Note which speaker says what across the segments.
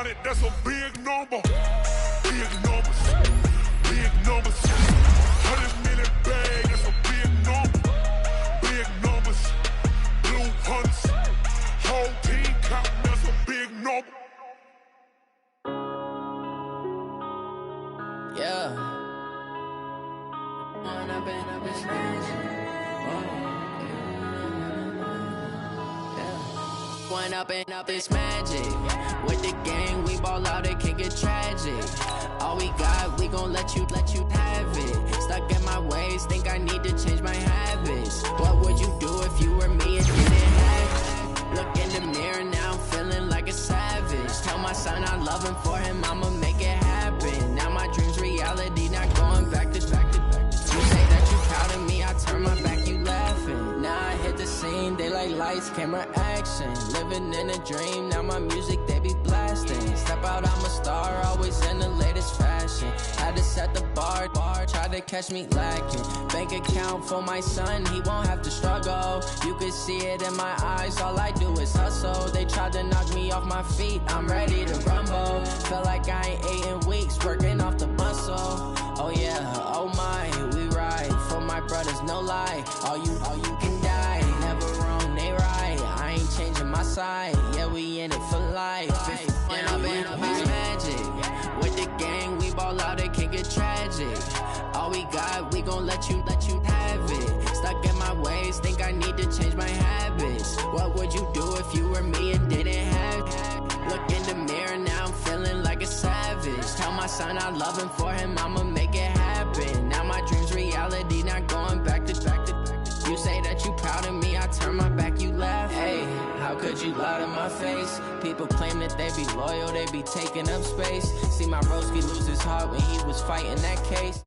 Speaker 1: it, that's a big number. Big numbers, big numbers. 100 million bag, that's a big number. Big numbers, blue hunts. Whole team counting, that's a big number.
Speaker 2: Yeah. One up and up, it's magic. With the gang, we ball out, it can get tragic. All we got, we gon' let you have it. Stuck in my ways, think I need to change my habits. What would you do if you were me and didn't have it? Look in the mirror, now I'm feeling like a savage. Tell my son I love him, for him I'ma make it happen. Now my dream's reality, not going back to. You say that you proud of me, I turn my back, you laughing. Now I hit the scene, they like lights, camera, action. Living in a dream, now my music, they be blasting. Step out, I'm a star, always in the latest fashion. Had to set the bar, try to catch me lacking. Bank account for my son, he won't have to struggle. You can see it in my eyes, all I do is hustle. They tried to knock me off my feet, I'm ready to rumble. Feel like I ain't ate in weeks, working off the muscle. Oh yeah, oh my, we ride for my brothers, no lie. All you can die, never wrong, they right. I ain't changing my side, yeah, we in it for life. When I've been up, it's magic. With the gang, we ball out, it can get tragic. All we got, we gon' let you have it. Stuck in my ways, think I need to change my habits. What would you do if you were me and didn't have it? Look in the mirror, now I'm feeling like a savage. Tell my son I love him, for him I'ma make it happen. Now my dream's reality, not going back to. You say that you proud of me, I turn my back, you laugh. Hey, how could you lie to my face? People claim that they be loyal, they be taking up space. See my broski lose his heart when he was fighting that case.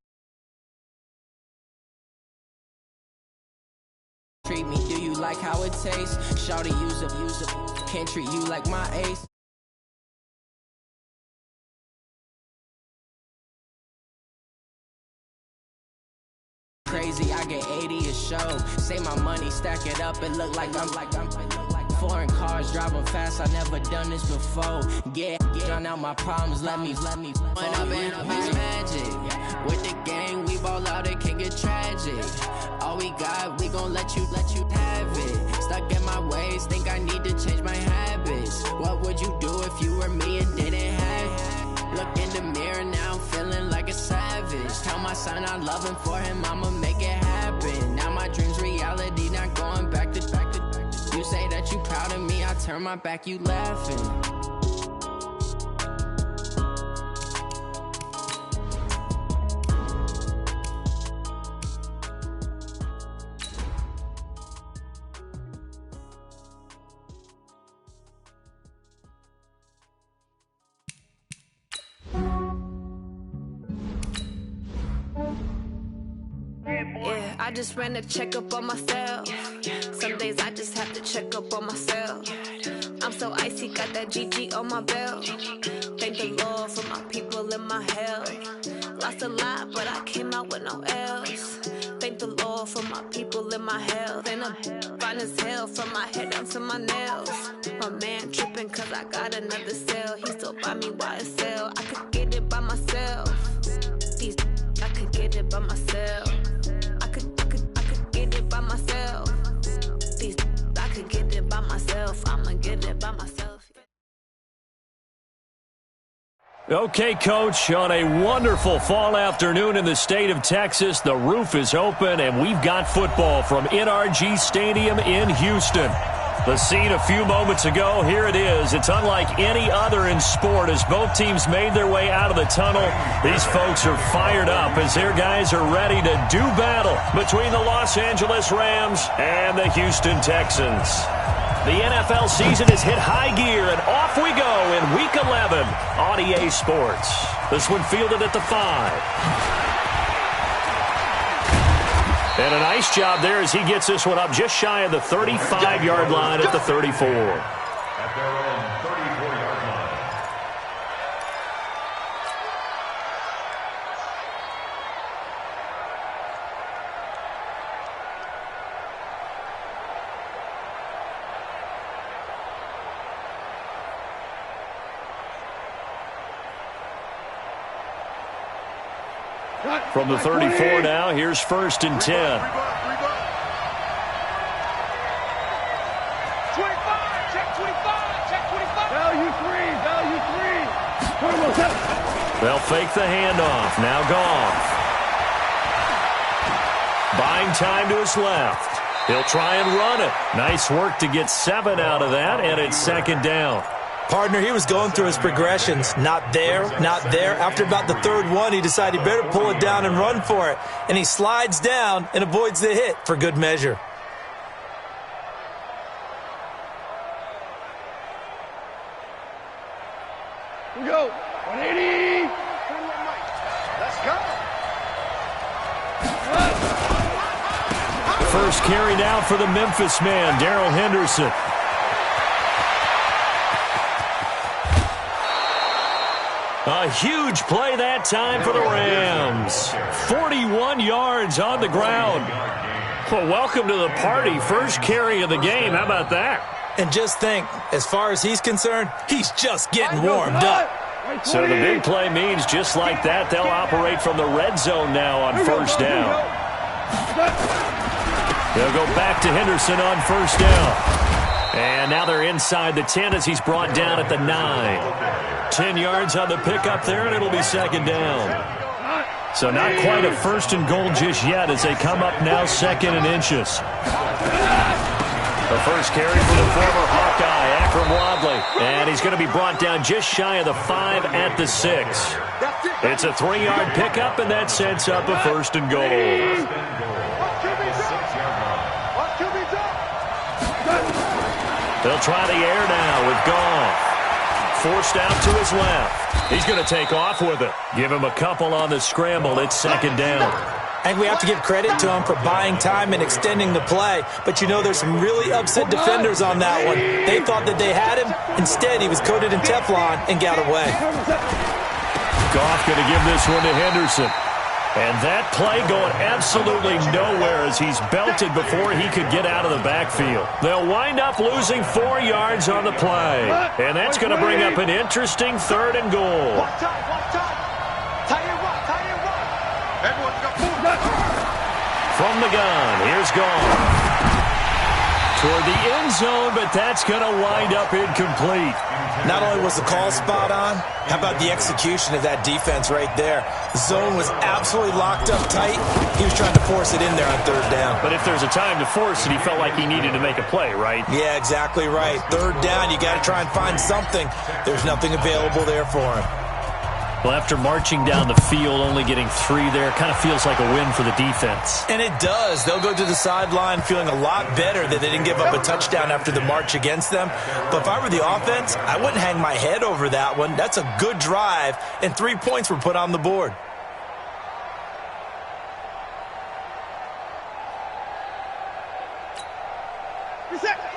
Speaker 2: Treat me, do you like how it tastes? Shawty, use up, can't treat you like my ace. Crazy, I get 80 a show. Say my money, stack it up, it look like I'm foreign cars, driving fast, I never done this before. Get drown out my problems, let me When I've been up, it's magic. With the gang, we ball out, it can get tragic. All we got, we gon' let you have it. Stuck in my ways, think I need to change my habits. What would you do if you were me and didn't have it? Look in the mirror, now I'm feeling like a savage. Tell my son I love him, for him I'ma make it happen. Now my dream's reality, not going back to. You say that you proud of me, I turn my back, you laughing.
Speaker 3: Yeah, I just ran a checkup on myself. Some days I just have to check up on myself. I'm so icy, got that GG on my belt. Thank the Lord for my people in my health. Lost a lot, but I came out with no L's. Thank the Lord for my people in my health. And I'm fine as hell from my head down to my nails. My man tripping cause I got another cell. He still buy me YSL. I could get it by myself. I could get it by myself. I could get it by myself. I could get it by myself. I'ma get it by myself.
Speaker 4: Okay, Coach, on a wonderful fall afternoon in the state of Texas, the roof is open, and we've got football from NRG Stadium in Houston. The scene a few moments ago, here it is. It's unlike any other in sport as both teams made their way out of the tunnel. These folks are fired up as their guys are ready to do battle between the Los Angeles Rams and the Houston Texans. The NFL season has hit high gear, and off we go in Week 11 on EA Sports. This one fielded at the 5. And a nice job there as he gets this one up just shy of the 35-yard line at the 34.
Speaker 5: At their own 34-yard line.
Speaker 4: From the 34 now, here's 1st and 10.
Speaker 6: 25, check 25, check 25. Value 3.
Speaker 4: They'll fake the handoff. Now Goff. Buying time to his left. He'll try and run it. Nice work to get 7 out of that, and it's 2nd down.
Speaker 7: Partner, he was going through his progressions. Not there, not there. After about the 3rd one, he decided he better pull it down and run for it. And he slides down and avoids the hit for good measure.
Speaker 6: Here we go. 180. Let's go.
Speaker 4: First carry now for the Memphis man, Darrell Henderson. A huge play that time for the Rams. 41 yards on the ground. Well, welcome to the party. First carry of the game. How about that?
Speaker 7: And just think, as far as he's concerned, he's just getting warmed up.
Speaker 4: So the big play means just like that, they'll operate from the red zone now on 1st down. They'll go back to Henderson on 1st down. And now they're inside the 10 as he's brought down at the 9. 10 yards on the pickup there, and it'll be 2nd down. So not quite a 1st and goal just yet as they come up now 2nd and inches. The first carry for the former Hawkeye, Akram Wadley. And he's going to be brought down just shy of the 5 at the 6. It's a 3-yard pickup, and that sets up a 1st and goal. They'll try the air now with Goff. Forced out to his left. He's going to take off with it. Give him a couple on the scramble. It's 2nd down.
Speaker 7: I think we have to give credit to him for buying time and extending the play. But, you know, there's some really upset defenders on that one. They thought that they had him. Instead, he was coated in Teflon and got away.
Speaker 4: Goff going to give this one to Henderson. And that play going absolutely nowhere as he's belted before he could get out of the backfield. They'll wind up losing 4 yards on the play. And that's going to bring up an interesting 3rd and goal. From the gun, here's Goff. Toward the end zone, but that's going to wind up incomplete.
Speaker 7: Not only was the call spot on, how about the execution of that defense right there? The zone was absolutely locked up tight. He was trying to force it in there on 3rd down.
Speaker 4: But if there's a time to force it, he felt like he needed to make a play, right?
Speaker 7: Yeah, exactly right. 3rd down, you got to try and find something. There's nothing available there for him.
Speaker 4: Well, after marching down the field, only getting 3 there, kind of feels like a win for the defense.
Speaker 7: And it does. They'll go to the sideline feeling a lot better that they didn't give up a touchdown after the march against them. But if I were the offense, I wouldn't hang my head over that one. That's a good drive, and 3 points were put on the board.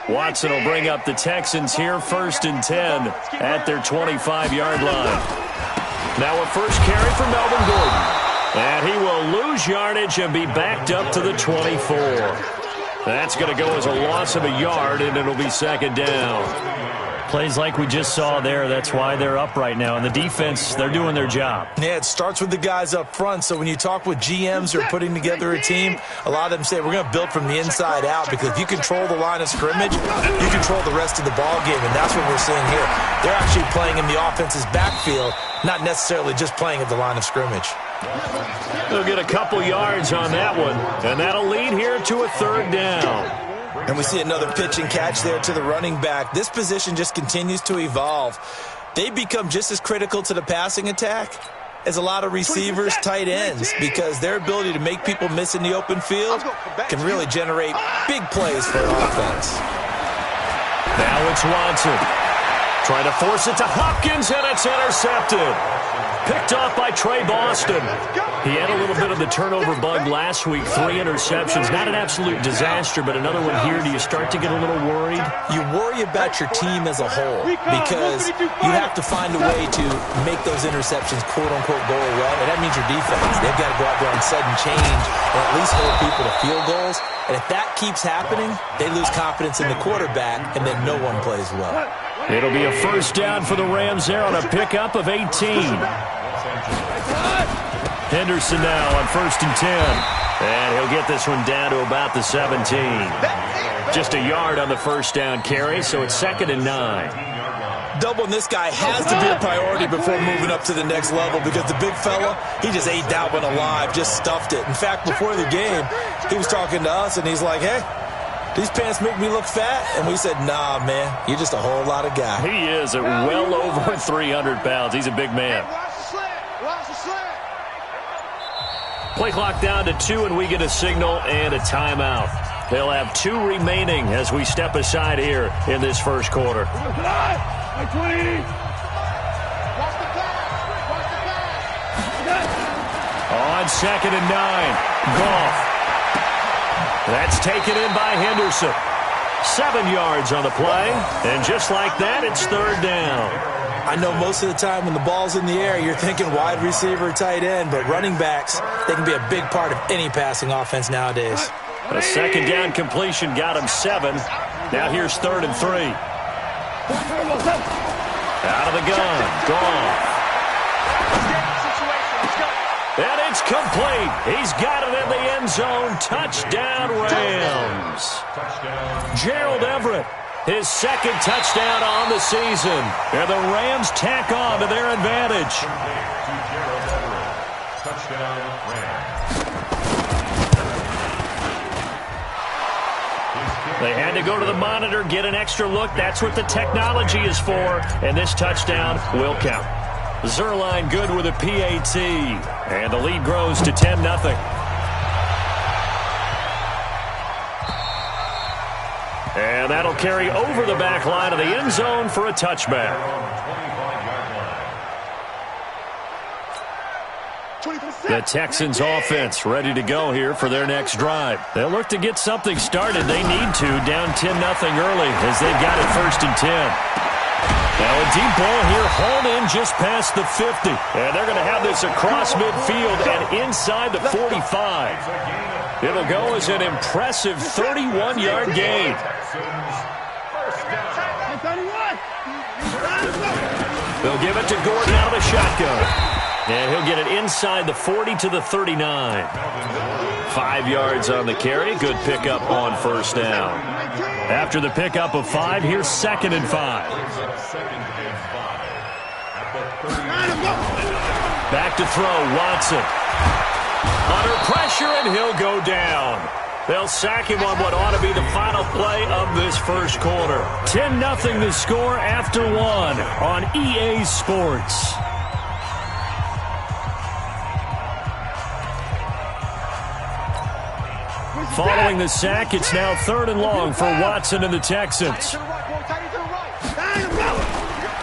Speaker 4: Watson will bring up the Texans here, 1st and 10 at their 25-yard line. Now a first carry for Melvin Gordon. And he will lose yardage and be backed up to the 24. That's going to go as a loss of a yard, and it'll be 2nd down. Plays like we just saw there, that's why they're up right now. And the defense, they're doing their job.
Speaker 7: Yeah, it starts with the guys up front. So when you talk with GMs who are putting together a team, a lot of them say we're going to build from the inside out, because if you control the line of scrimmage, you control the rest of the ball game, and that's what we're seeing here. They're actually playing in the offense's backfield, not necessarily just playing at the line of scrimmage.
Speaker 4: They'll get a couple yards on that one, and that'll lead here to a 3rd down.
Speaker 7: And we see another pitch and catch there to the running back. This position just continues to evolve. They become just as critical to the passing attack as a lot of receivers, tight ends, because their ability to make people miss in the open field can really generate big plays for an offense.
Speaker 4: Now it's Watson. Trying to force it to Hopkins, and it's intercepted. Picked off by Trey Boston. He had a little bit of the turnover bug last week, 3 interceptions. Not an absolute disaster, but another one here. Do you start to get a little worried?
Speaker 7: You worry about your team as a whole, because you have to find a way to make those interceptions, quote-unquote, go away, and that means your defense. They've got to go out there and sudden change and at least hold people to field goals. And if that keeps happening, they lose confidence in the quarterback, and then no one plays well.
Speaker 4: It'll be a 1st down for the Rams there on a pickup of 18. Henderson now on 1st and 10. And he'll get this one down to about the 17. Just a yard on the first down carry, so it's 2nd and 9.
Speaker 7: Doubling this guy has to be a priority before moving up to the next level because the big fella, he just ate that one alive, just stuffed it. In fact, before the game, he was talking to us, and he's like, hey, these pants make me look fat? And we said, nah, man, you're just a whole lot of guy.
Speaker 4: He is at well over 300 pounds. He's a big man. Play clock down to 2, and we get a signal and a timeout. They'll have 2 remaining as we step aside here in this first quarter. On 2nd and 9, Goff. That's taken in by Henderson. 7 yards on the play, and just like that, it's 3rd down.
Speaker 7: I know most of the time when the ball's in the air, you're thinking wide receiver, tight end, but running backs, they can be a big part of any passing offense nowadays.
Speaker 4: A 2nd down completion got him 7. Now here's 3rd and 3. Out of the gun, Goff. And it's complete. He's got it in the end zone. Touchdown, Rams. Gerald Everett, his 2nd touchdown on the season. And the Rams tack on to their advantage.
Speaker 5: Touchdown, Rams.
Speaker 4: They had to go to the monitor, get an extra look. That's what the technology is for. And this touchdown will count. Zerline good with a PAT. And the lead grows to 10-0. And that'll carry over the back line of the end zone for a touchback. The Texans offense ready to go here for their next drive. They'll look to get something started. They need to, down 10-0 early as they've got it 1st and 10. Now a deep ball here, hauled in just past the 50. And they're going to have this across midfield and inside the 45. It'll go as an impressive 31-yard gain. They'll give it to Gordon out of the shotgun. And he'll get it inside the 40 to the 39. 5 yards on the carry. Good pickup on 1st down. After the pickup of 5, here's 2nd and 5. Back to throw, Watson. Under pressure, and he'll go down. They'll sack him on what ought to be the final play of this first quarter. 10-0 the score after 1 on EA Sports. Following the sack, it's now 3rd and long for Watson and the Texans.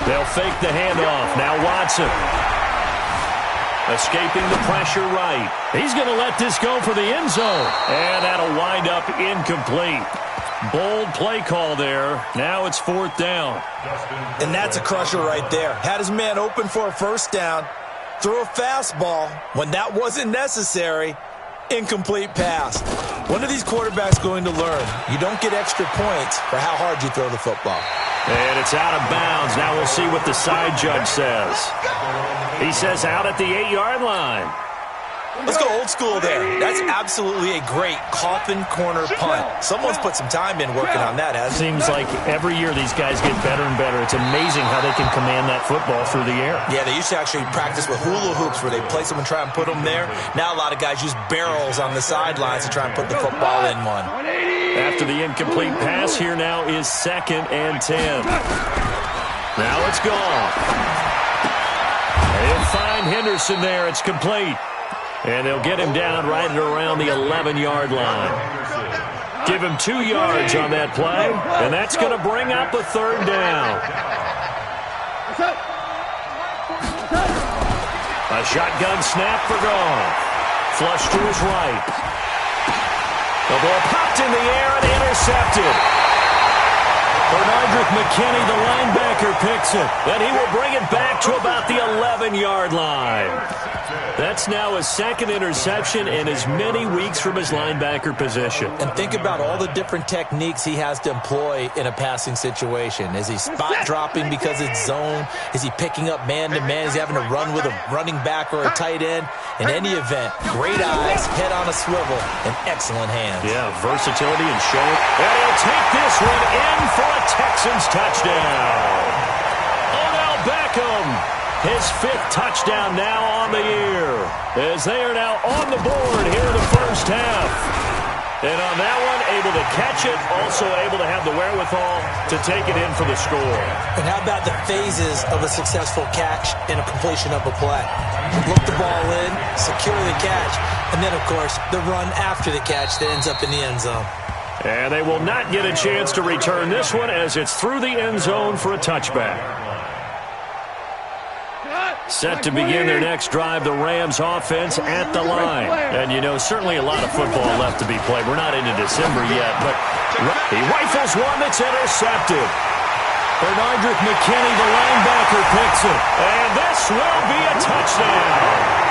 Speaker 4: They'll fake the handoff. Now Watson. Escaping the pressure right. He's going to let this go for the end zone. And that'll wind up incomplete. Bold play call there. Now it's 4th down.
Speaker 7: And that's a crusher right there. Had his man open for a 1st down. Threw a fastball when that wasn't necessary. Incomplete pass. When are these quarterbacks going to learn? You don't get extra points for how hard you throw the football.
Speaker 4: And it's out of bounds. Now we'll see what the side judge says. He says out at the 8-yard line.
Speaker 7: Let's go old school there. That's absolutely a great coffin corner punt. Someone's put some time in working on that, hasn't it?
Speaker 4: Seems like every year these guys get better and better. It's amazing how they can command that football through the air.
Speaker 7: Yeah, they used to actually practice with hula hoops where they place them and try and put them there. Now a lot of guys use barrels on the sidelines to try and put the football in one.
Speaker 4: After the incomplete pass, here now is 2nd and 10. Now it's gone. They'll find Henderson there. It's complete. And they'll get him down right at around the 11-yard line. Give him 2 yards on that play, and that's going to bring up a 3rd down. A shotgun snap for Goff. Flush to his right. The ball popped in the air and intercepted. Bernardrick McKinney, the linebacker, picks it. And he will bring it back to about the 11-yard line. That's now his second interception in as many weeks from his linebacker position.
Speaker 7: And think about all the different techniques he has to employ in a passing situation. Is he spot dropping because it's zone? Is he picking up man-to-man? Is he having to run with a running back or a tight end? In any event, great eyes, head on a swivel, and excellent hands.
Speaker 4: Yeah, versatility and shoulder. And he'll take this one in for a Texans touchdown. Odell Beckham. His 5th touchdown now on the year, as they are now on the board here in the first half. And on that one, able to catch it, also able to have the wherewithal to take it in for the score.
Speaker 7: And how about the phases of a successful catch and a completion of a play? Look the ball in, secure the catch, and then, of course, the run after the catch that ends up in the end zone.
Speaker 4: And they will not get a chance to return this one as it's through the end zone for a touchback. Set to begin their next drive, the Rams offense at the line. And, you know, certainly a lot of football left to be played. We're not into December yet, but he rifles one that's intercepted. Bernardrick McKinney, the linebacker, picks it. And this will be a touchdown.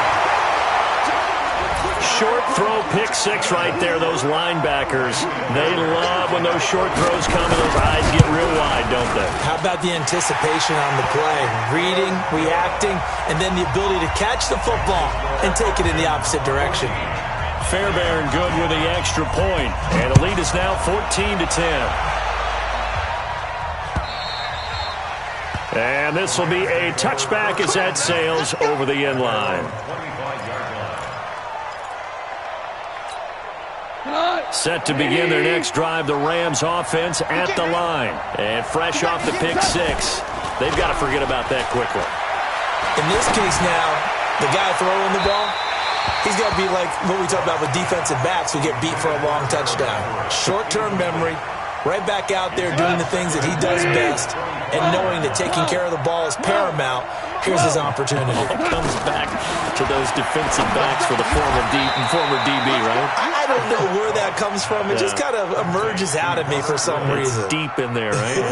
Speaker 4: Short throw, pick 6 right there. Those linebackers, they love when those short throws come and those eyes get real wide, don't they? How
Speaker 7: about the anticipation on the play? Reading, reacting, and then the ability to catch the football and take it in the opposite direction.
Speaker 4: Fairbairn good with the extra point. And the lead is now 14-10. And this will be a touchback as that sails over the end line. Set to begin their next drive, the Rams offense at the line. And fresh off the pick 6, they've got to forget about that quickly.
Speaker 7: In this case now, the guy throwing the ball, he's got to be like what we talk about with defensive backs who get beat for a long touchdown. Short-term memory, right back out there doing the things that he does best, and knowing that taking care of the ball is paramount. Here's his opportunity.
Speaker 4: Comes back to those defensive backs for the former DB, right?
Speaker 7: I don't know where that comes from. It just kind of emerges out of me for some reason.
Speaker 4: It's deep in there, right?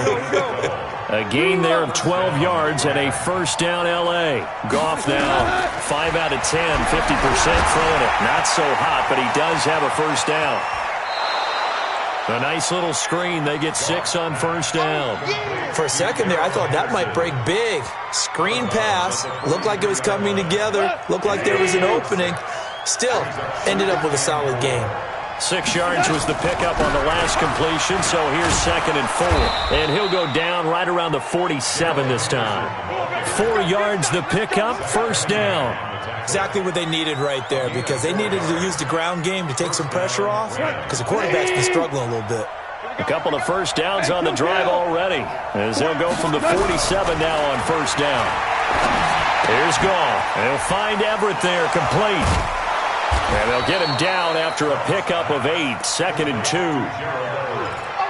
Speaker 4: A gain there of 12 yards and a first down L.A. Goff now 5 out of 10, 50% throwing it. Not so hot, but he does have a first down. A nice little screen. They get 6 on first down.
Speaker 7: For a second there, I thought that might break big. Screen pass. Looked like it was coming together. Looked like there was an opening. Still, ended up with a solid game.
Speaker 4: 6 yards was the pickup on the last completion, so here's 2nd and 4. And he'll go down right around the 47 this time. 4 yards the pickup, first down.
Speaker 7: Exactly what they needed right there, because they needed to use the ground game to take some pressure off, because the quarterback's been struggling a little bit.
Speaker 4: A couple of first downs on the drive already, as they'll go from the 47 now on first down. Here's Goff. They'll find Everett there, complete. And they'll get him down after a pickup of 8, 2nd and 2.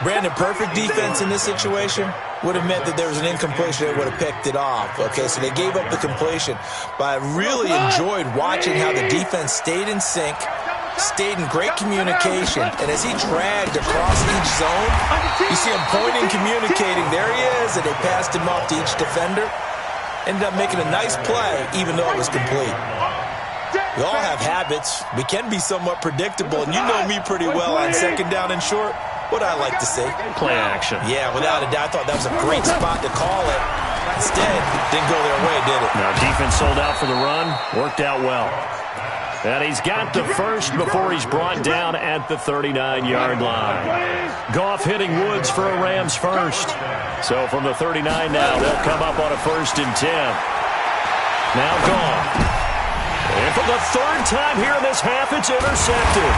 Speaker 7: Brandon, perfect defense in this situation would have meant that there was an incompletion that would have picked it off. Okay, so they gave up the completion. But I really enjoyed watching how the defense stayed in sync, stayed in great communication, and as he dragged across each zone, you see him pointing, communicating. There he is, and they passed him off to each defender. Ended up making a nice play, even though it was complete. We all have habits. We can be somewhat predictable, and you know me pretty well on 2nd down and short. What I like to see.
Speaker 4: Play action.
Speaker 7: Yeah, without a doubt. I thought that was a great spot to call it. Instead, didn't go their way, did it?
Speaker 4: Now, defense sold out for the run. Worked out well. And he's got the first before he's brought down at the 39-yard line. Goff hitting Woods for a Rams first. So from the 39 now, they'll come up on a 1st and 10. Now Goff. And for the 3rd time here in this half, it's intercepted.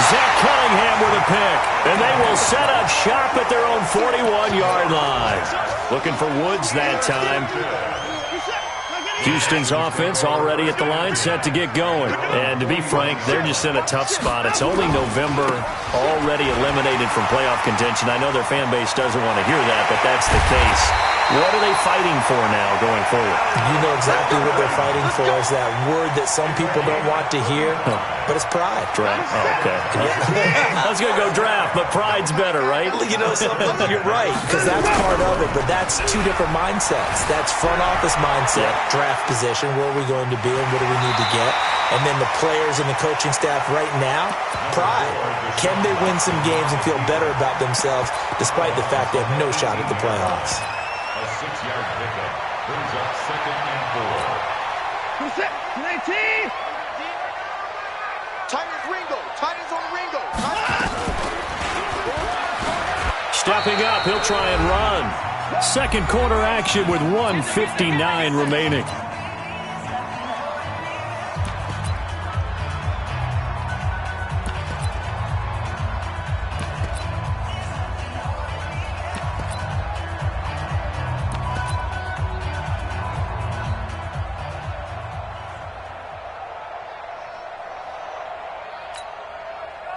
Speaker 4: Zach Cunningham with a pick, and they will set up shop at their own 41-yard line. Looking for Woods that time. Houston's offense already at the line, set to get going. And to be frank, they're just in a tough spot. It's only November, already eliminated from playoff contention. I know their fan base doesn't want to hear that, but that's the case. What are they fighting for now going forward?
Speaker 7: You know exactly what they're fighting for is that word that some people don't want to hear, but it's pride.
Speaker 4: Draft. Oh, okay. I was going to go draft, but pride's better, right?
Speaker 7: You know something? You're right, because that's part of it, but that's two different mindsets. That's front office mindset, draft position, where are we going to be and what do we need to get? And then the players and the coaching staff right now, pride. Can they win some games and feel better about themselves despite the fact they have no shot at the playoffs?
Speaker 5: A 6-yard pickup brings up 2nd and 4.
Speaker 6: Set. 19.
Speaker 8: Titans Ringo. Titans on Ringo.
Speaker 4: Stepping up, he'll try and run. Second quarter action with 1:59 remaining.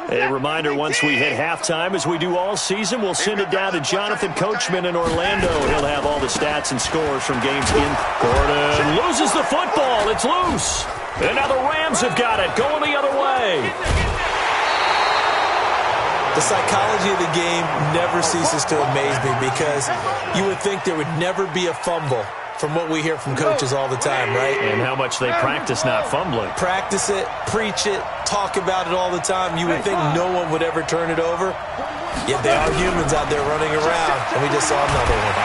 Speaker 4: A reminder, once we hit halftime, as we do all season, we'll send it down to Jonathan Coachman in Orlando. He'll have all the stats and scores from games in. Gordon loses the football. It's loose. And now the Rams have got it, going the other way.
Speaker 7: The psychology of the game never ceases to amaze me because you would think there would never be a fumble from what we hear from coaches all the time, right?
Speaker 4: And how much they practice not fumbling.
Speaker 7: Practice it, preach it, talk about it all the time. You would think no one would ever turn it over. Yet they are humans out there running around, and we just saw another one.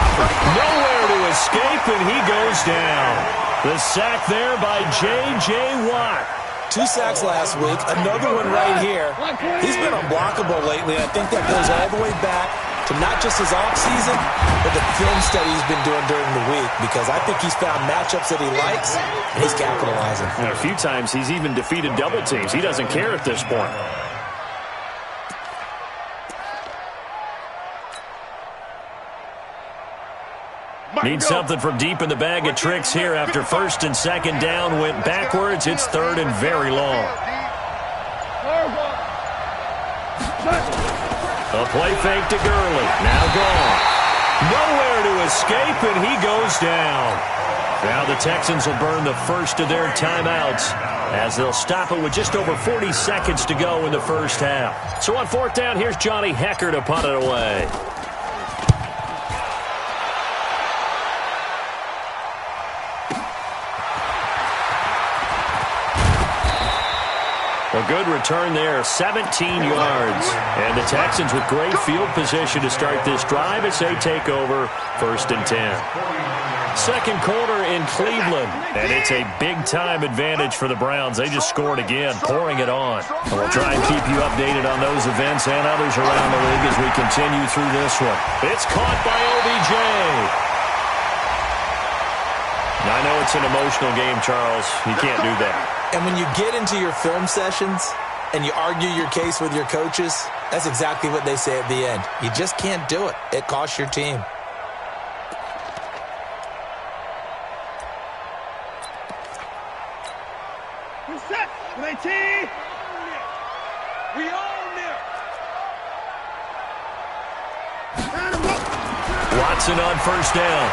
Speaker 4: Nowhere to escape, and he goes down. The sack there by J.J. Watt.
Speaker 7: 2 sacks last week, another one right here. He's been unblockable lately, and I think that goes all the way back to not just his offseason, but the film study he's been doing during the week, because I think he's found matchups that he likes, and he's capitalizing.
Speaker 4: And a few times he's even defeated double teams. He doesn't care at this point. Needs something from deep in the bag of tricks here after 1st and 2nd down went backwards. It's 3rd and very long. A play fake to Gurley. Now gone. Nowhere to escape, and he goes down. Now the Texans will burn the first of their timeouts as they'll stop it with just over 40 seconds to go in the first half. So on 4th down, here's Johnny Hecker to punt it away. A good return there, 17 yards. And the Texans with great field position to start this drive as they take over 1st and 10. Second quarter in Cleveland, and it's a big-time advantage for the Browns. They just scored again, pouring it on. And we'll try and keep you updated on those events and others around the league as we continue through this one. It's caught by OBJ. Now, I know it's an emotional game, Charles. You can't do that.
Speaker 7: And when you get into your film sessions and you argue your case with your coaches, that's exactly what they say at the end. You just can't do it. It costs your team.
Speaker 6: Set. 19. We own it.
Speaker 4: Watson on 1st down.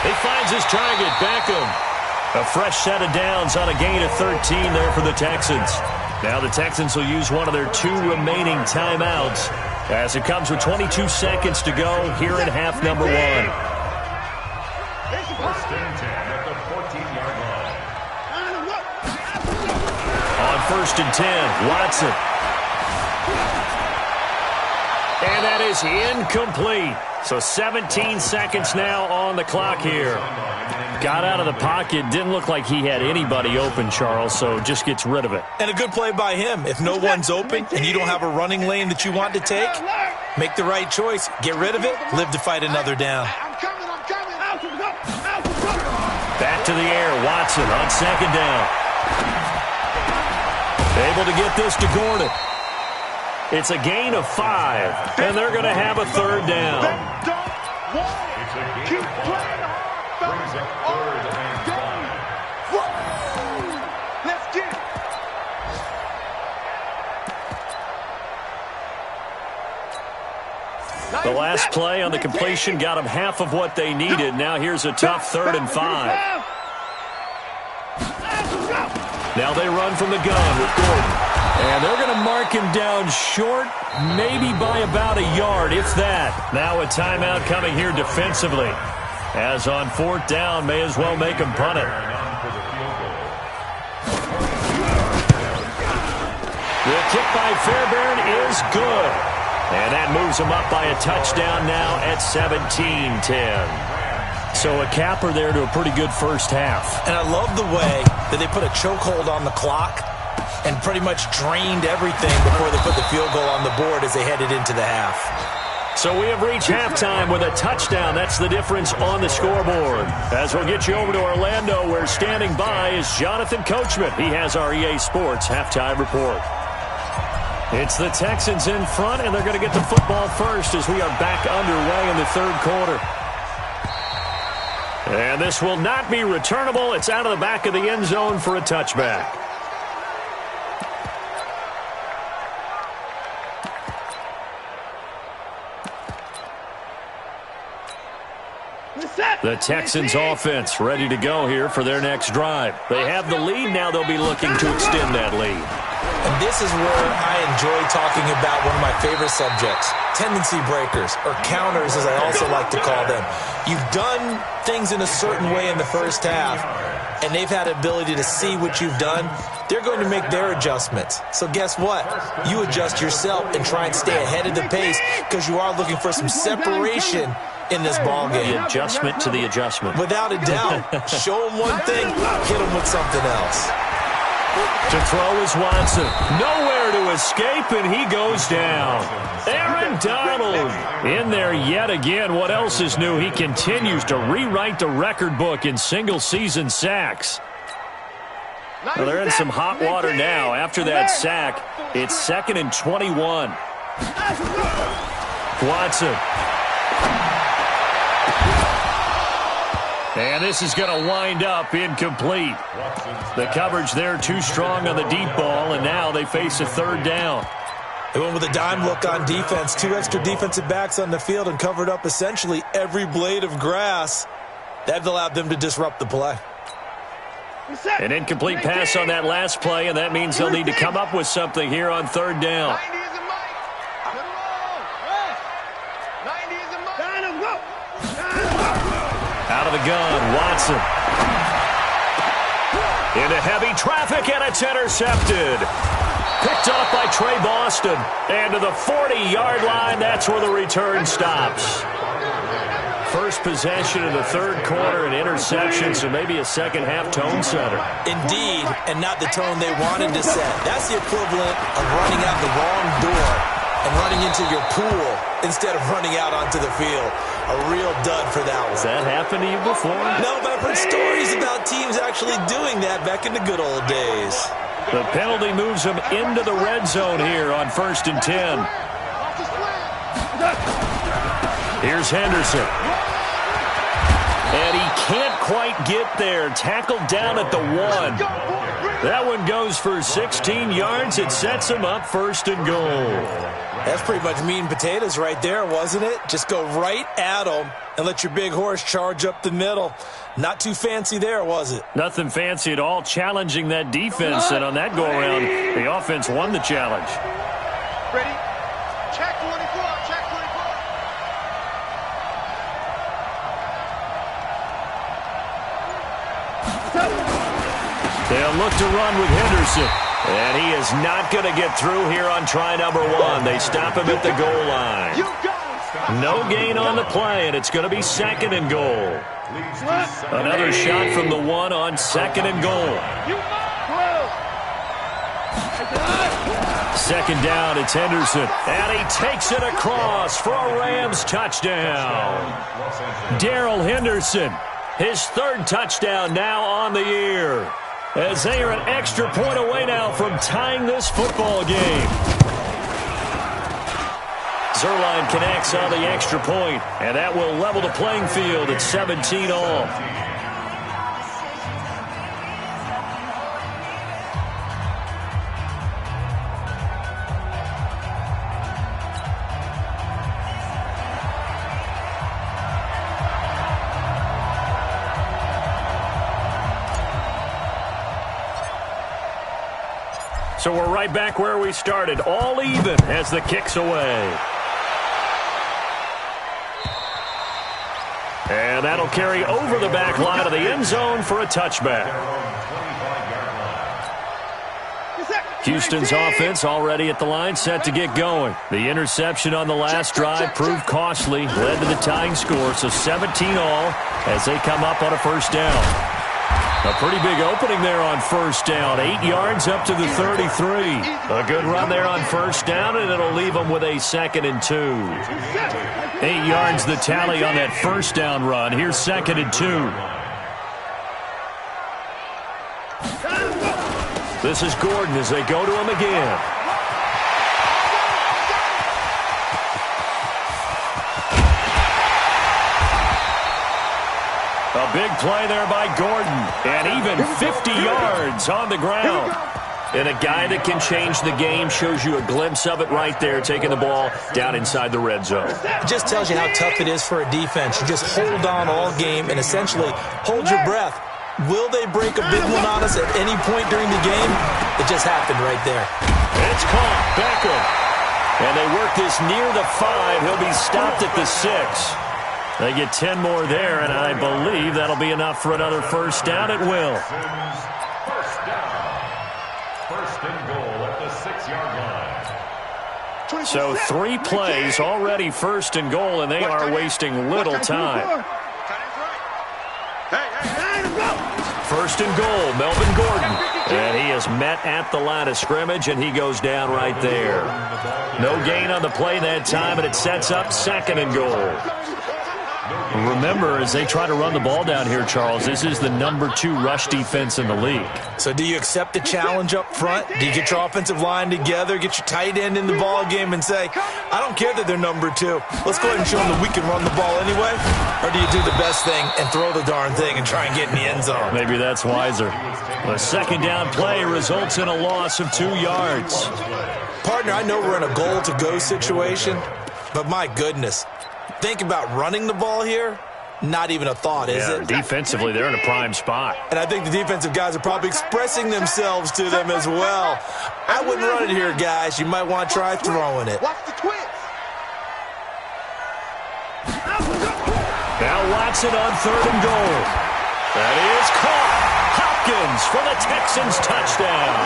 Speaker 4: He finds his target, Beckham. A fresh set of downs on a gain of 13 there for the Texans. Now the Texans will use one of their 2 remaining timeouts as it comes with 22 seconds to go here in half number 1.
Speaker 5: 1st and 10 at the 14-yard line.
Speaker 4: On 1st and 10, Watson. And that is incomplete. So 17 seconds now on the clock here. Got out of the pocket. Didn't look like he had anybody open, Charles, so just gets rid of it.
Speaker 7: And a good play by him. If no one's open and you don't have a running lane that you want to take, make the right choice. Get rid of it. Live to fight another down.
Speaker 4: Back to the air. Watson on 2nd down. Able to get this to Gordon. It's a gain of 5, and they're going to have a 3rd down.
Speaker 5: It's a gain of 5. Brings up 3rd and 5.
Speaker 8: Let's get it.
Speaker 4: The last play on the completion got them half of what they needed. Now here's a tough 3rd and 5. Now they run from the gun with Gordon. And they're going to mark him down short, maybe by about a yard, if that. Now a timeout coming here defensively. As on 4th down, may as well make him punt it. The kick by Fairbairn is good. And that moves him up by a touchdown now at 17-10. So a capper there to a pretty good first half.
Speaker 7: And I love the way that they put a chokehold on the clock and pretty much drained everything before they put the field goal on the board as they headed into the half.
Speaker 4: So we have reached halftime with a touchdown. That's the difference on the scoreboard. As we'll get you over to Orlando, where standing by is Jonathan Coachman. He has our EA Sports halftime report. It's the Texans in front, and they're going to get the football first as we are back underway in the 3rd quarter. And this will not be returnable. It's out of the back of the end zone for a touchback. The Texans offense ready to go here for their next drive. They have the lead. Now they'll be looking to extend that lead.
Speaker 7: And this is where I enjoy talking about one of my favorite subjects, tendency breakers, or counters as I also like to call them. You've done things in a certain way in the first half, and they've had the ability to see what you've done. They're going to make their adjustments. So guess what? You adjust yourself and try and stay ahead of the pace because you are looking for some separation in this ballgame.
Speaker 4: The adjustment to the adjustment.
Speaker 7: Without a doubt. Show them one thing, hit them with something else.
Speaker 4: To throw is Watson. Nowhere to escape, and he goes down. Aaron Donald in there yet again. What else is new? He continues to rewrite the record book in single-season sacks. Well, they're in some hot water now. After that sack, it's 2nd and 21. Watson. And this is going to wind up incomplete. The coverage there too strong on the deep ball, and now they face a 3rd down.
Speaker 7: They went with a dime look on defense. 2 extra defensive backs on the field and covered up essentially every blade of grass. That allowed them to disrupt the play.
Speaker 4: An incomplete pass on that last play, and that means they'll need to come up with something here on 3rd down. Out of the gun, Watson. Into heavy traffic, and it's intercepted. Picked off by Trey Boston. And to the 40-yard line, that's where the return stops. First possession in the 3rd quarter, an interception, so maybe a second-half tone setter.
Speaker 7: Indeed, and not the tone they wanted to set. That's the equivalent of running out the wrong door and running into your pool instead of running out onto the field. A real dud for that one.
Speaker 4: Has that happened to you before?
Speaker 7: No, but I've heard stories about teams actually doing that back in the good old days.
Speaker 4: The penalty moves them into the red zone here on 1st and 10. Here's Henderson. And he can't quite get there. Tackled down at the 1. That one goes for 16 yards. It sets him up 1st and goal.
Speaker 7: That's pretty much meat and potatoes right there, wasn't it? Just go right at them and let your big horse charge up the middle. Not too fancy there, was it?
Speaker 4: Nothing fancy at all, challenging that defense. And on that go-around, the offense won the challenge.
Speaker 8: Ready? Check 24. Check 24.
Speaker 4: They'll look to run with Henderson. And he is not going to get through here on try number 1. They stop him at the goal line. No gain on the play, and it's going to be 2nd and goal. Another shot from the 1 on 2nd and goal. 2nd down, it's Henderson. And he takes it across for a Rams touchdown. Darrell Henderson, his 3rd touchdown now on the year. As they are an extra point away now from tying this football game. Zerline connects on the extra point, and that will level the playing field at 17 all. So we're right back where we started, all even as the kick's away. And that'll carry over the back line of the end zone for a touchback. Houston's offense already at the line, set to get going. The interception on the last drive proved costly, led to the tying score, so 17 all as they come up on a first down. A pretty big opening there on first down. 8 yards up to the 33. A good run there on first down, and it'll leave them with a 2nd and 2. 8 yards the tally on that first down run. Here's 2nd and 2. This is Gordon as they go to him again. A big play there by Gordon, and even 50 yards on the ground. And a guy that can change the game, shows you a glimpse of it right there, taking the ball down inside the red zone.
Speaker 7: It just tells you how tough it is for a defense. You just hold on all game and essentially hold your breath. Will they break a big one on us at any point during the game? It just happened right there.
Speaker 4: It's caught. Beckham. And they work this near the 5. He'll be stopped at the 6. They get 10 more there, and I believe that'll be enough for another first down. It will.
Speaker 5: First down. First and goal at the 6-yard line.
Speaker 4: So 3 plays already first and goal, and they are wasting little time. First and goal, Melvin Gordon. And he is met at the line of scrimmage, and he goes down right there. No gain on the play that time, and it sets up 2nd and goal. Remember, as they try to run the ball down here, Charles, this is the number 2 rush defense in the league.
Speaker 7: So do you accept the challenge up front? Do you get your offensive line together, get your tight end in the ball game and say, I don't care that they're number 2. Let's go ahead and show them that we can run the ball anyway? Or do you do the best thing and throw the darn thing and try and get in the end zone?
Speaker 4: Maybe that's wiser. The 2nd down play results in a loss of 2 yards.
Speaker 7: Partner, I know we're in a goal-to-go situation, but my goodness, think about running the ball here. Not even a thought, is it?
Speaker 4: Defensively, they're in a prime spot.
Speaker 7: And I think the defensive guys are probably expressing themselves to them as well. I wouldn't run it here, guys. You might want to try throwing it.
Speaker 8: Watch the twins.
Speaker 4: Now Watson on 3rd and goal. That is caught. Hopkins for the Texans touchdown.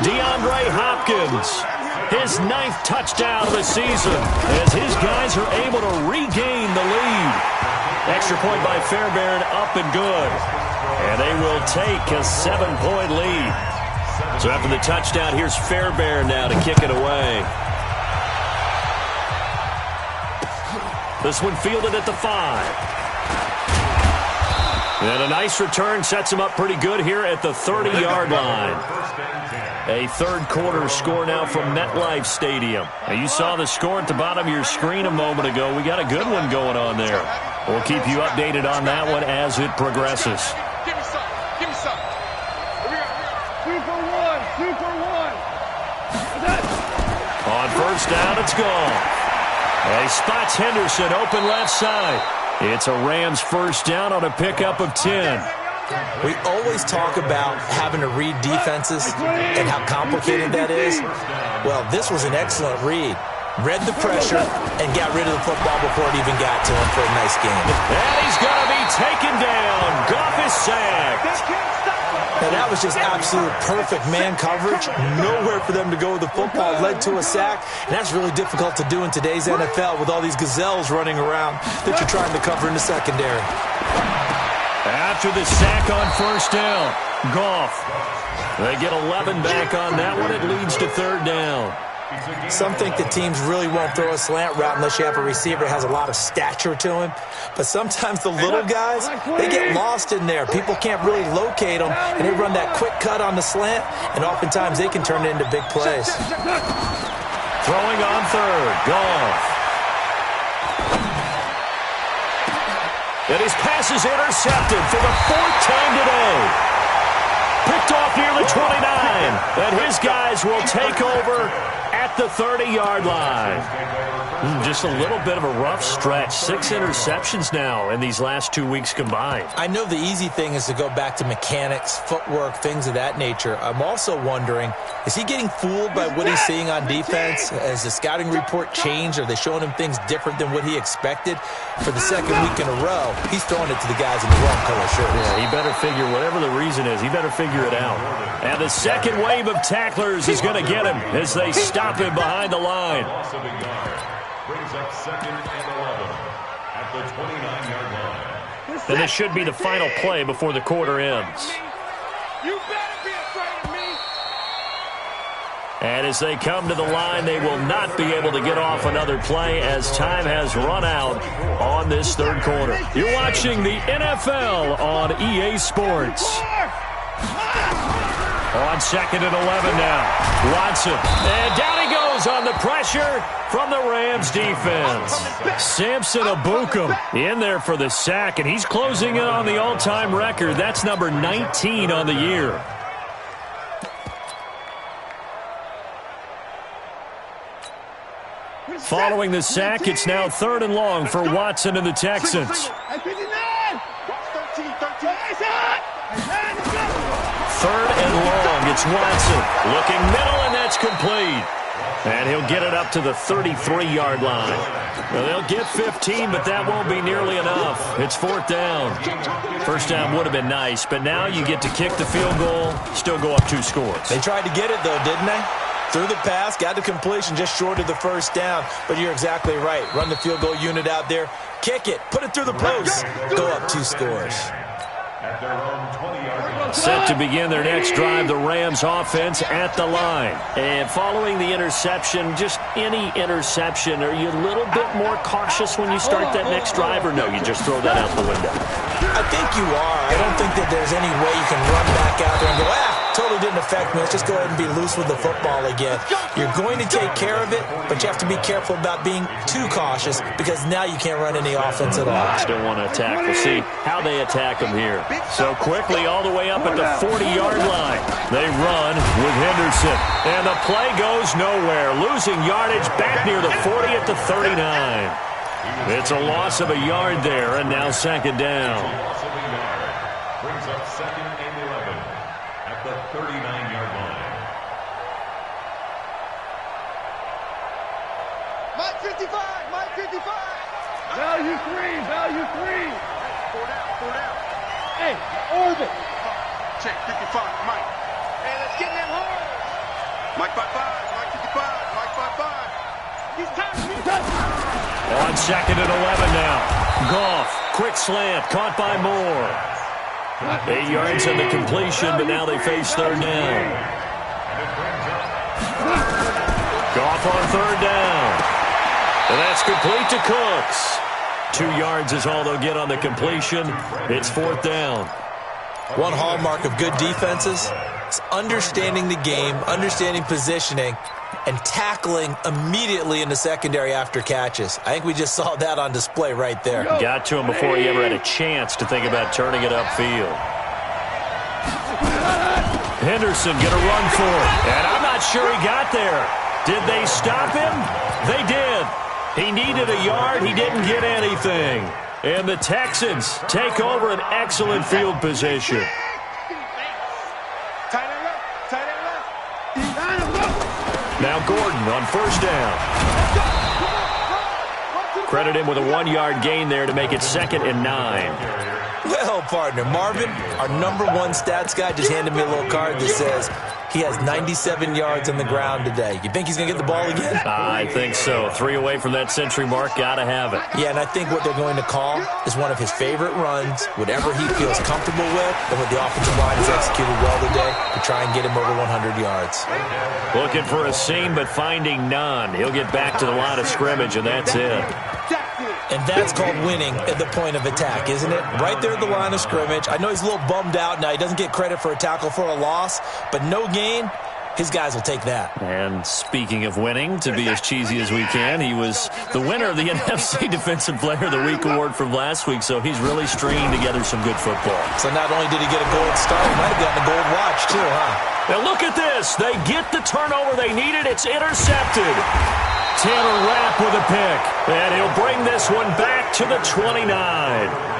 Speaker 4: DeAndre Hopkins. His 9th touchdown of the season as his guys are able to regain the lead. Extra point by Fairbairn, up and good. And they will take a 7-point lead. So after the touchdown, here's Fairbairn now to kick it away. This one fielded at the 5. And a nice return sets him up pretty good here at the 30-yard line. A third-quarter score now from MetLife Stadium. Now, you saw the score at the bottom of your screen a moment ago. We got a good one going on there. We'll keep you updated on that one as it progresses.
Speaker 8: Give me some. Give me some. Here we go.
Speaker 6: 2 for 1. 2 for 1.
Speaker 4: On first down, it's gone. He spots Henderson open left side. It's a Rams first down on a pickup of 10.
Speaker 7: We always talk about having to read defenses and how complicated that is. Well, this was an excellent read. Read the pressure and got rid of the football before it even got to him for a nice game.
Speaker 4: And he's going to be taken down. Goff is sacked.
Speaker 7: Now, that was just absolute perfect man coverage. Nowhere for them to go with the football. Led to a sack. And that's really difficult to do in today's NFL with all these gazelles running around that you're trying to cover in the secondary.
Speaker 4: After the sack on first down, Goff. They get 11 back on that one. It leads to 3rd down.
Speaker 7: Some think that teams really won't throw a slant route unless you have a receiver that has a lot of stature to him. But sometimes the little guys, they get lost in there. People can't really locate them, and they run that quick cut on the slant, and oftentimes they can turn it into big plays.
Speaker 4: Throwing on 3rd, Goff. And his pass is intercepted for the 4th time today. Picked off near the 29. And his guys will take over at the 30-yard line. Just a little bit of a rough stretch. 6 interceptions now in these last 2 weeks combined.
Speaker 7: I know the easy thing is to go back to mechanics, footwork, things of that nature. I'm also wondering, is he getting fooled by what he's seeing on defense? Has the scouting report changed? Are they showing him things different than what he expected? For the second week in a row, he's throwing it to the guys in the wrong color shirts.
Speaker 4: Yeah, he better figure, whatever the reason is, he better figure it out. And the second wave of tacklers is going to get him as they stop him behind the line.
Speaker 5: Brings up 2nd and 11 at the 29-yard line.
Speaker 4: And this should be the final play before the quarter ends.
Speaker 6: You better be afraid of me.
Speaker 4: And as they come to the line, they will not be able to get off another play as time has run out on this third quarter. You're watching the NFL on EA Sports. On 2nd and 11 now. Watson. And down he goes on the pressure from the Rams defense. Samson Abukum in there for the sack, and he's closing in on the all-time record. That's number 19 on the year. Following the sack, it's now 3rd and long for Watson and the Texans. 3rd and long. It's Watson looking middle, and that's complete. And he'll get it up to the 33-yard line. Well, they'll get 15, but that won't be nearly enough. It's 4th down. First down would have been nice, but now you get to kick the field goal, still go up 2 scores.
Speaker 7: They tried to get it, though, didn't they? Threw the pass, got the completion just short of the first down. But you're exactly right. Run the field goal unit out there. Kick it. Put it through the post. Go up 2 scores.
Speaker 5: At their own 20-yard line.
Speaker 4: Set to begin their next drive, the Rams offense at the line. And following the interception, just any interception, are you a little bit more cautious when you start that next drive, or no, you just throw that out the window?
Speaker 7: I think you are. I don't think that there's any way you can run back out there and go, totally didn't affect me. Let's just go ahead and be loose with the football again. You're going to take care of it, but you have to be careful about being too cautious because now you can't run any offense at all.
Speaker 4: Still want to attack. We'll see how they attack them here. So quickly all the way up at the 40-yard line. They run with Henderson. And the play goes nowhere. Losing yardage back near the 40 at the 39. It's a loss of a yard there, and now 2nd down.
Speaker 5: Loss of a yard. Brings up 2nd and 11 at the 39-yard line.
Speaker 6: Mike 55, Mike 55. Value 3, value 3. 4 down. Hey, orbit.
Speaker 8: Check 55, Mike.
Speaker 6: Hey, let's get them hard.
Speaker 8: Mike 55, Mike 55, Mike 55.
Speaker 6: He's touched.
Speaker 4: On 2nd and 11 now. Goff, quick slant, caught by Moore. 8 yards on the completion, but now they face 3rd down. Goff on 3rd down. And that's complete to Cooks. 2 yards is all they'll get on the completion. It's 4th down.
Speaker 7: One hallmark of good defenses is understanding the game, understanding positioning, and tackling immediately in the secondary after catches. I think we just saw that on display right there.
Speaker 4: Got to him before he ever had a chance to think about turning it upfield. Henderson going to run for it. And I'm not sure he got there. Did they stop him? They did. He needed a yard. He didn't get anything. And the Texans take over an excellent field position. Now Gordon on 1st down. Credit him with a 1-yard gain there to make it 2nd and 9.
Speaker 7: Well, partner, Marvin, our #1 stats guy, just handed me a little card that says he has 97 yards on the ground today. You think he's going to get the ball again?
Speaker 4: I think so. 3 away from that century mark. Got to have it.
Speaker 7: Yeah, and I think what they're going to call is one of his favorite runs, whatever he feels comfortable with, and what the offensive line has executed well today to try and get him over 100 yards.
Speaker 4: Looking for a seam, but finding none. He'll get back to the line of scrimmage, and that's it.
Speaker 7: And that's called winning at the point of attack, isn't it? Right there at the line of scrimmage. I know he's a little bummed out now. He doesn't get credit for a tackle for a loss, but no gain his guys will take that.
Speaker 4: And speaking of winning, to be as cheesy as we can, he was the winner of the NFC Defensive Player of the Week award from last week, so he's really stringing together some good football.
Speaker 7: So not only did he get a gold star, he might have gotten a gold watch too, huh?
Speaker 4: Now look at this. They get the turnover they needed. It's intercepted. Taylor Rapp with a pick, and he'll bring this one back to the 29.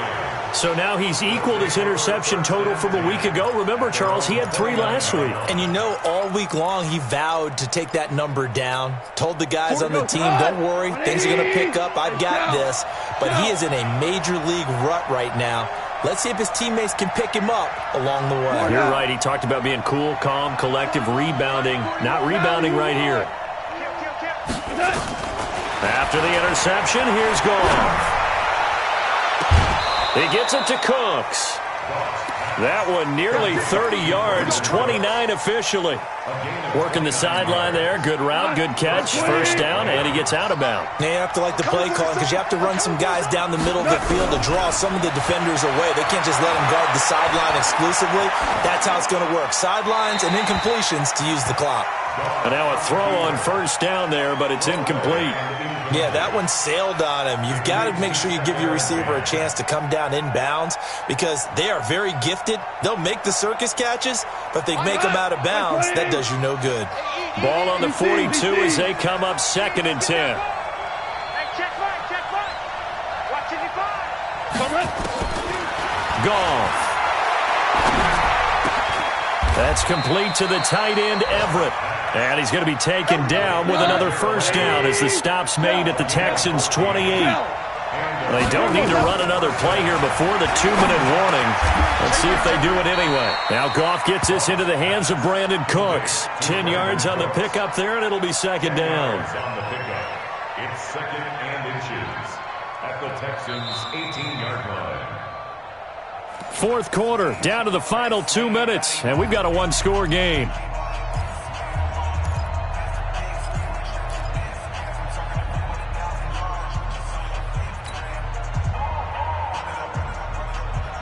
Speaker 4: So now he's equaled his interception total from a week ago. Remember, Charles, he had 3 last week.
Speaker 7: And you know, all week long he vowed to take that number down. Told the guys on the team, don't worry, things are going to pick up. I've got this. But he is in a major league rut right now. Let's see if his teammates can pick him up along the way.
Speaker 4: You're right. He talked about being cool, calm, collective, rebounding. Not rebounding right here. After the interception, here's Goff. He gets it to Cooks. That one nearly 30 yards, 29 officially. Working the sideline there. Good route, good catch. First down, and he gets out of bounds.
Speaker 7: Now you have to like the play calling because you have to run some guys down the middle of the field to draw some of the defenders away. They can't just let them guard the sideline exclusively. That's how it's going to work. Sidelines and incompletions to use the clock.
Speaker 4: And now a throw on first down there, but it's incomplete.
Speaker 7: Yeah, that one sailed on him. You've got to make sure you give your receiver a chance to come down inbounds because they are very gifted. They'll make the circus catches, but if they make them out of bounds, that does you no good.
Speaker 4: Ball on the 42 as they come up 2nd and 10.
Speaker 6: Hey, check right. Watch it,
Speaker 4: Goff. That's complete to the tight end, Everett. And he's going to be taken down with another first down as the stop's made at the Texans' 28. They don't need to run another play here before the 2-minute warning. Let's see if they do it anyway. Now Goff gets this into the hands of Brandon Cooks. 10 yards on the pickup there, and it'll be 2nd down.
Speaker 5: It's 2nd and inches at the Texans' 18-yard line.
Speaker 4: 4th quarter, down to the final 2 minutes, and we've got a 1-score game.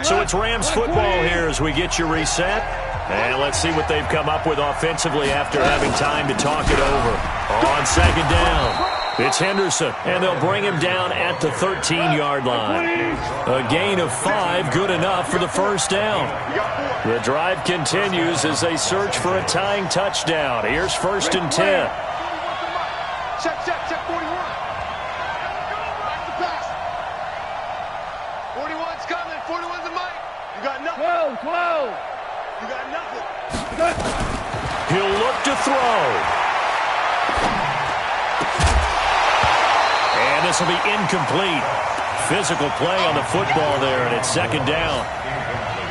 Speaker 4: So it's Rams football here as we get you reset. And let's see what they've come up with offensively after having time to talk it over. On 2nd down, it's Henderson, and they'll bring him down at the 13-yard line. A gain of 5, good enough for the first down. The drive continues as they search for a tying touchdown. Here's 1st and 10.
Speaker 6: Check 41. Back to pass. 41's coming. 41's a mic. You got nothing. 12. You got nothing.
Speaker 4: He'll look to throw. And this will be incomplete. Physical play on the football there, and it's 2nd down.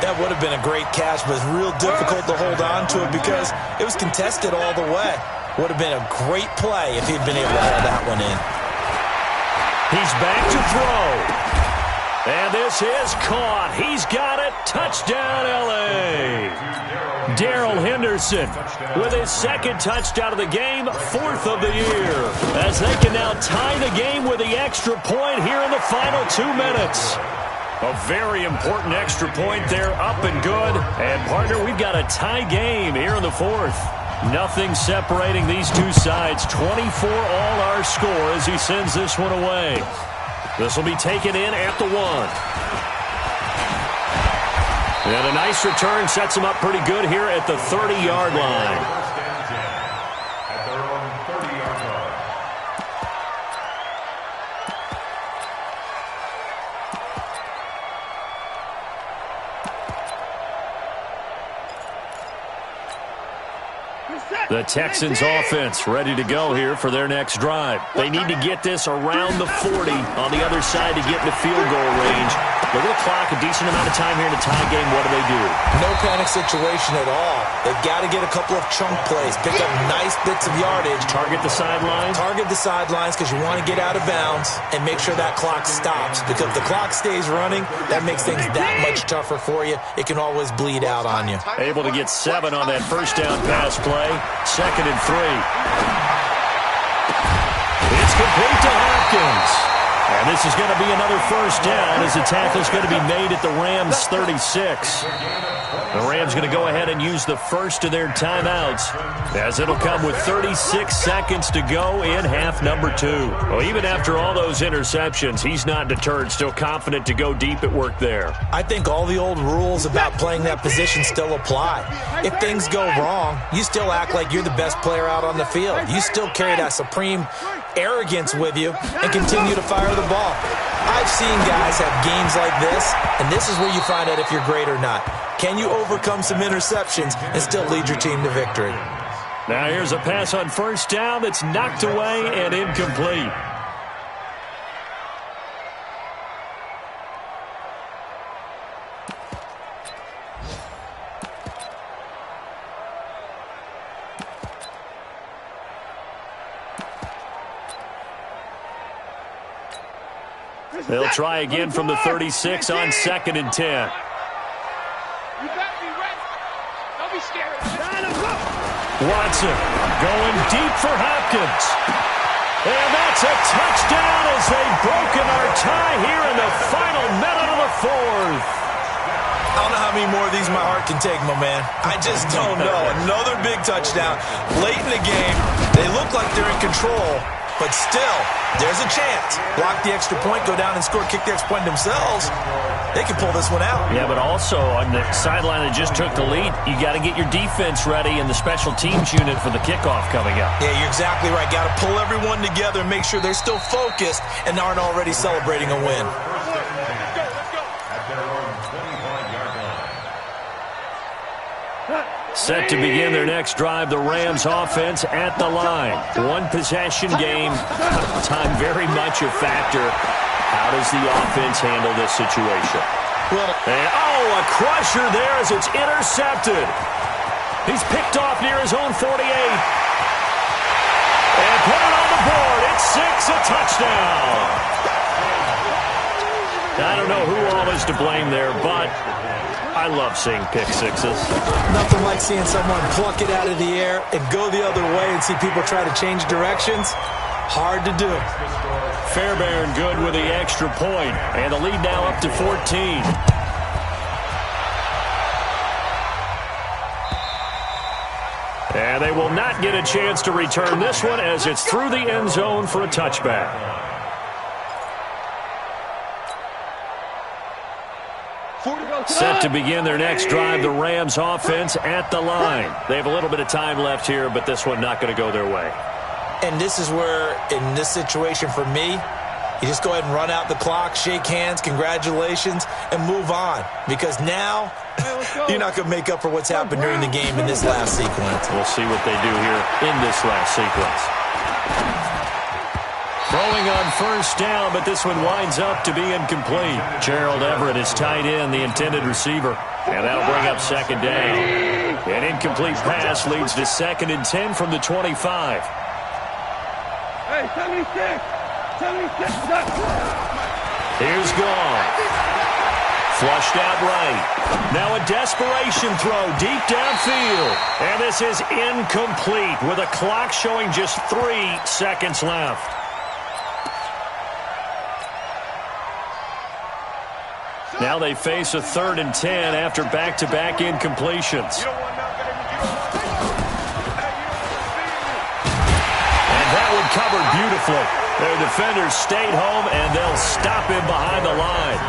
Speaker 7: That would have been a great catch, but it's real difficult to hold on to it because it was contested all the way. Would have been a great play if he'd been able to haul that one in.
Speaker 4: He's back to throw. And this is caught. He's got it. Touchdown, L.A. Darrell Henderson with his 2nd touchdown of the game, 4th of the year. As they can now tie the game with the extra point here in the final 2 minutes. A very important extra point there, up and good. And, partner, we've got a tie game here in the 4th. Nothing separating these two sides. 24 all our score as he sends this one away. This will be taken in at the 1. And a nice return sets him up pretty good here at the 30-yard line.
Speaker 5: At their own 30-yard line.
Speaker 4: The Texans offense ready to go here for their next drive. They need to get this around the 40 on the other side to get in the field goal range. Look at the clock, a decent amount of time here in the tie game. What do?
Speaker 7: No panic situation at all. They've got to get a couple of chunk plays, pick up nice bits of yardage.
Speaker 4: Target the sidelines?
Speaker 7: Target the sidelines because you want to get out of bounds and make sure that clock stops. Because if the clock stays running, that makes things that much tougher for you. It can always bleed out on you.
Speaker 4: Able to get 7 on that first down pass play. 2nd and 3. It's complete to Hopkins. And this is going to be another first down as the tackle is going to be made at the Rams' 36. The Rams going to go ahead and use the first of their timeouts as it'll come with 36 seconds to go in half number 2. Well, even after all those interceptions, he's not deterred, still confident to go deep at work there.
Speaker 7: I think all the old rules about playing that position still apply. If things go wrong, you still act like you're the best player out on the field. You still carry that supreme arrogance with you and continue to fire the ball. I've seen guys have games like this, and this is where you find out if you're great or not. Can you overcome some interceptions and still lead your team to victory?
Speaker 4: Now here's a pass on first down that's knocked away and incomplete. They'll try again from the 36 on 2nd and 10.
Speaker 8: You better be ready. Don't be scared.
Speaker 4: Watson going deep for Hopkins. And that's a touchdown as they've broken our tie here in the final minute of the 4th.
Speaker 7: I don't know how many more of these my heart can take, my man. I just don't know. Another big touchdown. Late in the game, they look like they're in control, but still, there's a chance. Block the extra point, go down and score, kick the extra point themselves. They can pull this one out.
Speaker 4: Yeah, but also on the sideline that just took the lead, you got to get your defense ready and the special teams unit for the kickoff coming up.
Speaker 7: Yeah, you're exactly right. Got to pull everyone together and make sure they're still focused and aren't already celebrating a win.
Speaker 4: Set to begin their next drive, the Rams offense at the line. One possession game, time very much a factor. How does the offense handle this situation? And, a crusher there as it's intercepted. He's picked off near his own 48. And put it on the board. It's 6, a touchdown. I don't know who all is to blame there, but I love seeing pick sixes.
Speaker 7: Nothing like seeing someone pluck it out of the air and go the other way and see people try to change directions. Hard to do.
Speaker 4: Fairbairn good with the extra point, and the lead now up to 14. And they will not get a chance to return this one as it's through the end zone for a touchback. Set to begin their next drive, the Rams offense at the line. They have a little bit of time left here, but this one not going to go their way.
Speaker 7: And this is where, in this situation for me, you just go ahead and run out the clock, shake hands, congratulations, and move on. Because now, you're not going to make up for what's happened during the game in this last sequence.
Speaker 4: We'll see what they do here in this last sequence. Throwing on first down, but this one winds up to be incomplete. Gerald Everett is tight end, the intended receiver. And that'll bring up second down. An incomplete pass leads to 2nd and 10 from the 25.
Speaker 6: Hey, 76! 76!
Speaker 4: Here's Gone. Flushed out right. Now a desperation throw deep downfield. And this is incomplete with a clock showing just 3 seconds left. Now they face a 3rd and 10 after back-to-back incompletions. And that one covered beautifully. Their defenders stayed home, and they'll stop him behind the line.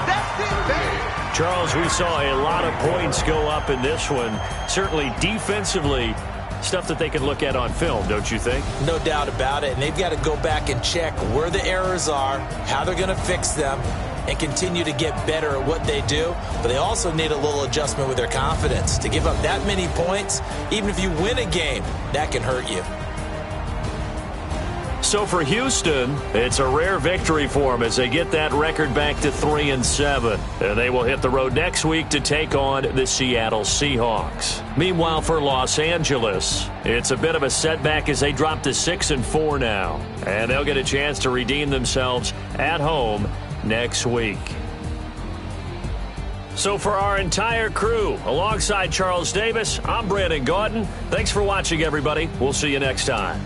Speaker 4: Charles, we saw a lot of points go up in this one. Certainly defensively, stuff that they can look at on film, don't you think?
Speaker 7: No doubt about it. And they've got to go back and check where the errors are, how they're going to fix them, and continue to get better at what they do. But they also need a little adjustment with their confidence. To give up that many points, even if you win a game, that can hurt you.
Speaker 4: So for Houston, it's a rare victory for them as they get that record back to 3-7. And they will hit the road next week to take on the Seattle Seahawks. Meanwhile, for Los Angeles, it's a bit of a setback as they drop to 6-4 now. And they'll get a chance to redeem themselves at home next week. So for our entire crew, alongside Charles Davis, I'm Brandon Gaudin. Thanks for watching, everybody. We'll see you next time.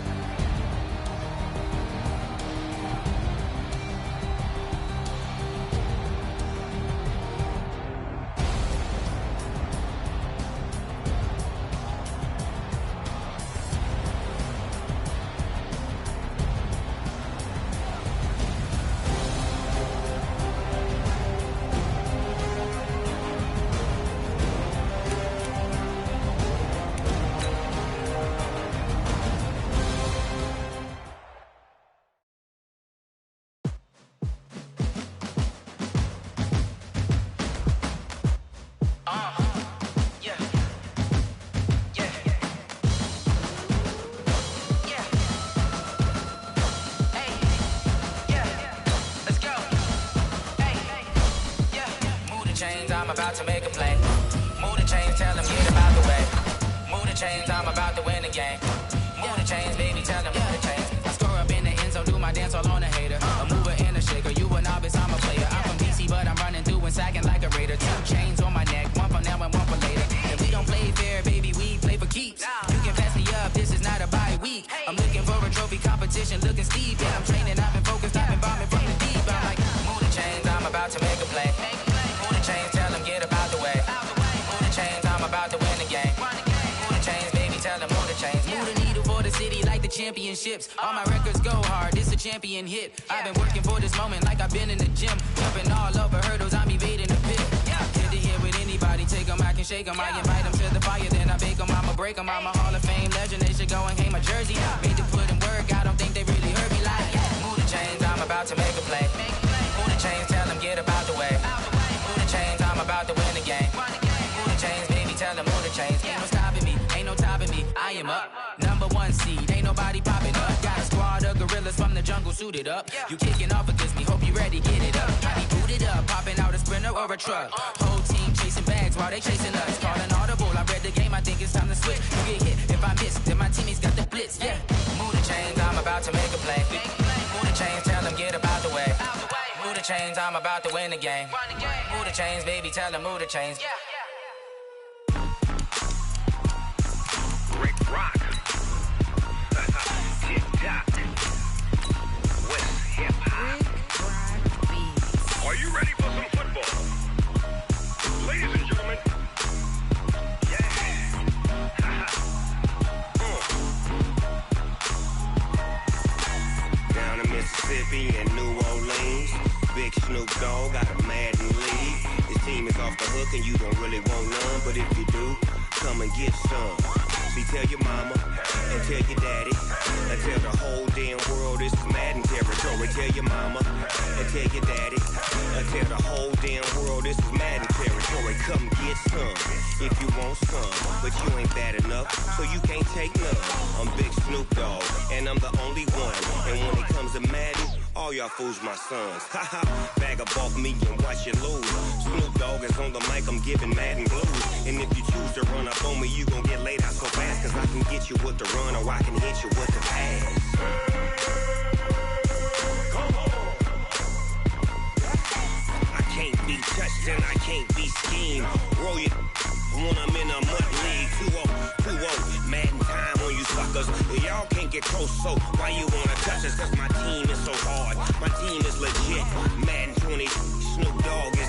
Speaker 9: about to make a play. Move the chains, tell them get about the way. Move the chains, I'm about to win the game. Move the chains, baby, tell them move the chains. I score up in the end zone, do my dance all on a hater. A mover and a shaker, you a novice, I'm a player. I'm from DC, but I'm running through and sacking like a raider. 2 chains on my neck, one for now and one for later. If we don't play fair, baby, we play for keeps. You can pass me up, this is not a bye week. I'm looking for a trophy competition, looking steep. And I'm training, I've been focused, I've been bombing from the deep. I'm like, move the chains, I'm about to make a play. Move the chains, tell them get about the way. Move the chains, I'm about to win the game. Move the chains, baby, tell them move the chains. Move the needle for the city like the championships. All my records go hard, this a champion hit. I've been working for this moment like I've been in the gym. Jumping all over hurdles, I'm evading the pit. Hit to hit with anybody, take them, I can shake them. I invite them to the fire, then I bake them, I'ma break them. I'm a Hall of Fame legend, they should go and hang my jersey. Made to put in work, I don't think they really heard me like. Move the chains, I'm about to make a play. Move the chains, tell them get about the way. Move the chains, I'm about to win the game. Move the chains, baby, tell them move the chains. Ain't no stopping me, ain't no topping me, I am up. Number 1 seed, ain't nobody popping up. Got a squad of gorillas from the jungle suited up. You kicking off against me, hope you ready, get it up. I be booted up, popping out a sprinter or a truck. Whole team chasing bags while they chasing us. Calling audible, I read the game, I think it's time to switch. You get hit, if I miss, then my teammates got the blitz, yeah. Move the chains, I'm about to make a play. Move the chains, tell them get about the way. Move the chains, I'm about to win the game. Move the chains, baby, tell them move the chains.
Speaker 10: Rick Rock. Tick-tock. West hip-hop. Are you ready for some football? Ladies and gentlemen. Yeah. Down in Mississippi and New Orleans, Big Snoop Dogg got a Madden league. His team is off the hook and you don't really want none, but if you do, come and get some. See, tell your mama and tell your daddy and tell the whole damn world this is Madden territory. Tell your mama and tell your daddy and tell the whole damn world this is Madden territory. Come get some if you want some, but you ain't bad enough, so you can't take none. I'm Big Snoop Dogg and I'm the only one. And when it comes to Madden, all y'all fools my sons. Haha, bag up off me and watch you lose. Snoop Dogg is on the mic, I'm giving Madden blues. And if you choose to run up on me, you gon' get laid out so fast. Cause I can get you with the run or I can hit you with the pass. Come on. I can't be touched and I can't be schemed. Roll you when I'm in a mud league. 2-0, Madden time on you suckers. Y'all can't get close, so why you wanna touch us? Cause my team is so hard, my team is legit. Madden 20, Snoop Dogg is